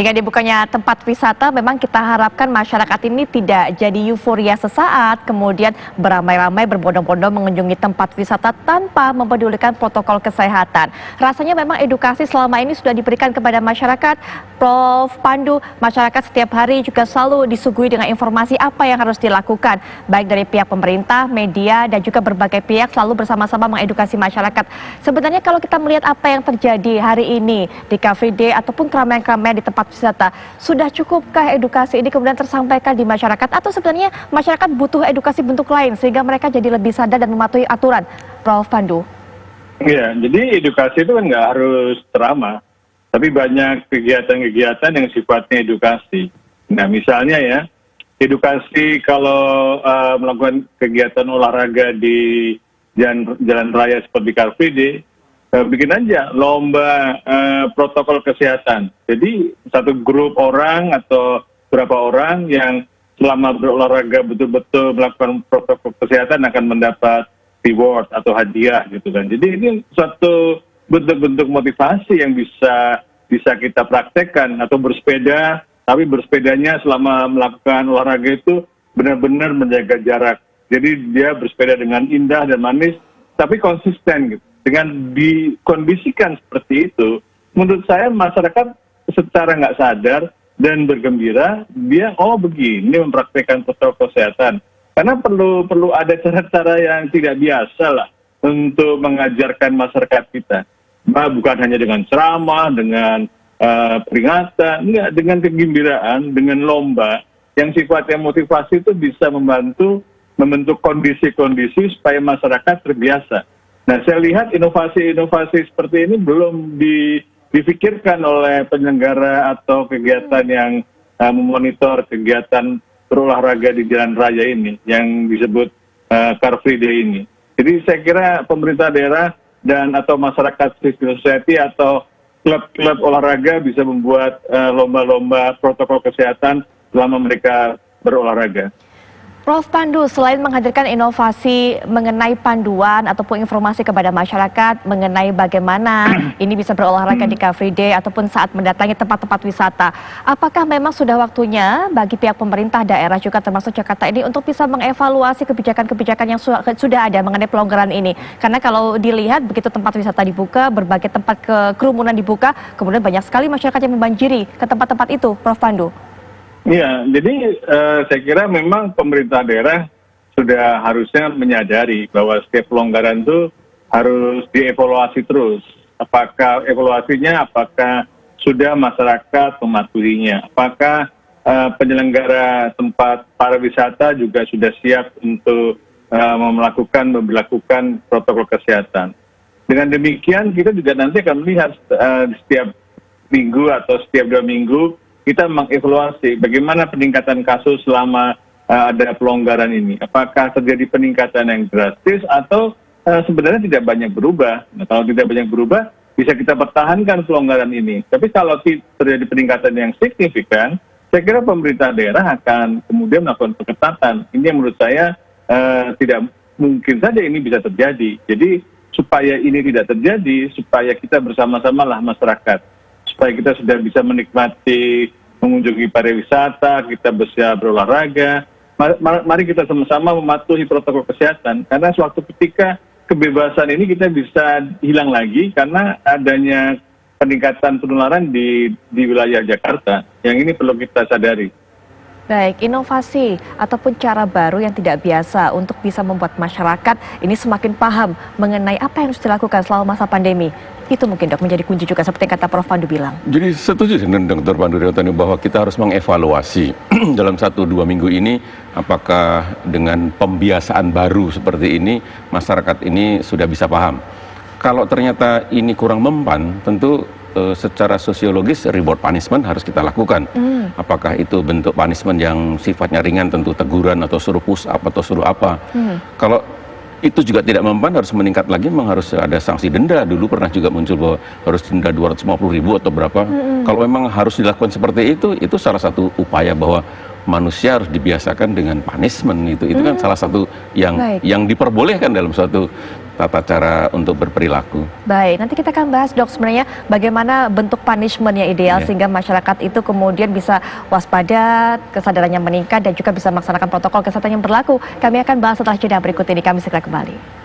Dengan dibukanya tempat wisata, memang kita harapkan masyarakat ini tidak jadi euforia sesaat, kemudian beramai-ramai berbondong-bondong mengunjungi tempat wisata tanpa mempedulikan protokol kesehatan. Rasanya memang edukasi selama ini sudah diberikan kepada masyarakat. Prof. Pandu, masyarakat setiap hari juga selalu disuguhi dengan informasi apa yang harus dilakukan, baik dari pihak pemerintah, media, dan juga berbagai pihak selalu bersama-sama mengedukasi masyarakat. Sebenarnya kalau kita melihat apa yang terjadi hari ini di Car Free Day ataupun keramaian-keramaian di tempat wisata, sudah cukupkah edukasi ini kemudian tersampaikan di masyarakat, atau sebenarnya masyarakat butuh edukasi bentuk lain sehingga mereka jadi lebih sadar dan mematuhi aturan, Prof. Pandu? Iya, jadi edukasi itu kan nggak harus ceramah, tapi banyak kegiatan-kegiatan yang sifatnya edukasi. Nah, misalnya ya, edukasi kalau melakukan kegiatan olahraga di jalan raya seperti Car Free Day, bikin aja lomba protokol kesehatan. Jadi satu grup orang atau beberapa orang yang selama berolahraga betul-betul melakukan protokol kesehatan akan mendapat reward atau hadiah gitu kan. Jadi ini suatu bentuk-bentuk motivasi yang bisa kita praktekkan. Atau bersepeda, tapi bersepedanya selama melakukan olahraga itu benar-benar menjaga jarak. Jadi dia bersepeda dengan indah dan manis, tapi konsisten gitu. Dengan dikondisikan seperti itu, menurut saya masyarakat secara nggak sadar dan bergembira, dia begini mempraktekkan protokol kesehatan. Karena perlu ada cara-cara yang tidak biasa lah untuk mengajarkan masyarakat kita. Bukan hanya dengan ceramah, dengan peringatan, enggak, dengan kegembiraan, dengan lomba yang sifatnya motivasi itu bisa membentuk kondisi-kondisi supaya masyarakat terbiasa. Nah, saya lihat inovasi-inovasi seperti ini belum difikirkan oleh penyelenggara atau kegiatan yang memonitor kegiatan berolahraga di jalan raya ini, yang disebut Car Free Day ini. Jadi saya kira pemerintah daerah atau masyarakat civil society atau klub-klub olahraga bisa membuat lomba-lomba protokol kesehatan selama mereka berolahraga. Prof. Pandu, selain menghadirkan inovasi mengenai panduan ataupun informasi kepada masyarakat mengenai bagaimana ini bisa berolahraga di Car Free Day ataupun saat mendatangi tempat-tempat wisata, apakah memang sudah waktunya bagi pihak pemerintah daerah juga termasuk Jakarta ini untuk bisa mengevaluasi kebijakan-kebijakan yang sudah ada mengenai pelonggaran ini? Karena kalau dilihat begitu tempat wisata dibuka, berbagai tempat kerumunan dibuka, kemudian banyak sekali masyarakat yang membanjiri ke tempat-tempat itu, Prof. Pandu. Iya, jadi saya kira memang pemerintah daerah sudah harusnya menyadari bahwa setiap pelonggaran itu harus dievaluasi terus. Apakah sudah masyarakat mematuhinya? Apakah penyelenggara tempat pariwisata juga sudah siap untuk memperlakukan protokol kesehatan? Dengan demikian kita juga nanti akan melihat setiap minggu atau setiap 2 minggu kita mengevaluasi bagaimana peningkatan kasus selama ada pelonggaran ini. Apakah terjadi peningkatan yang drastis atau sebenarnya tidak banyak berubah. Nah, kalau tidak banyak berubah, bisa kita pertahankan pelonggaran ini. Tapi kalau terjadi peningkatan yang signifikan, saya kira pemerintah daerah akan kemudian melakukan pengetatan. Ini yang menurut saya tidak mungkin saja ini bisa terjadi. Jadi supaya ini tidak terjadi, supaya kita bersama-sama lah masyarakat, supaya kita sudah bisa menikmati mengunjungi pariwisata, kita bisa berolahraga. Mari kita sama-sama mematuhi protokol kesehatan, karena suatu ketika kebebasan ini kita bisa hilang lagi karena adanya peningkatan penularan di wilayah Jakarta. Yang ini perlu kita sadari. Baik, inovasi ataupun cara baru yang tidak biasa untuk bisa membuat masyarakat ini semakin paham mengenai apa yang harus dilakukan selama masa pandemi. Itu mungkin, Dok, menjadi kunci juga seperti kata Prof. Pandu bilang. Jadi setuju dengan Dr. Pandu Rewantani bahwa kita harus mengevaluasi dalam 1-2 minggu ini apakah dengan pembiasaan baru seperti ini masyarakat ini sudah bisa paham. Kalau ternyata ini kurang mempan, tentu secara sosiologis reward punishment harus kita lakukan. Apakah itu bentuk punishment yang sifatnya ringan, tentu teguran atau suruh push up atau suruh apa. Kalau itu juga tidak mempan, harus meningkat lagi, memang harus ada sanksi denda. Dulu pernah juga muncul bahwa harus denda 250.000 atau berapa. Kalau memang harus dilakukan seperti itu salah satu upaya bahwa manusia harus dibiasakan dengan punishment. Itu kan salah satu yang diperbolehkan dalam suatu tata cara untuk berperilaku. Baik, nanti kita akan bahas dok sebenarnya bagaimana bentuk punishment yang ideal sehingga masyarakat itu kemudian bisa waspada, kesadarannya meningkat dan juga bisa melaksanakan protokol kesehatan yang berlaku. Kami akan bahas setelah jeda berikut ini, kami segera kembali.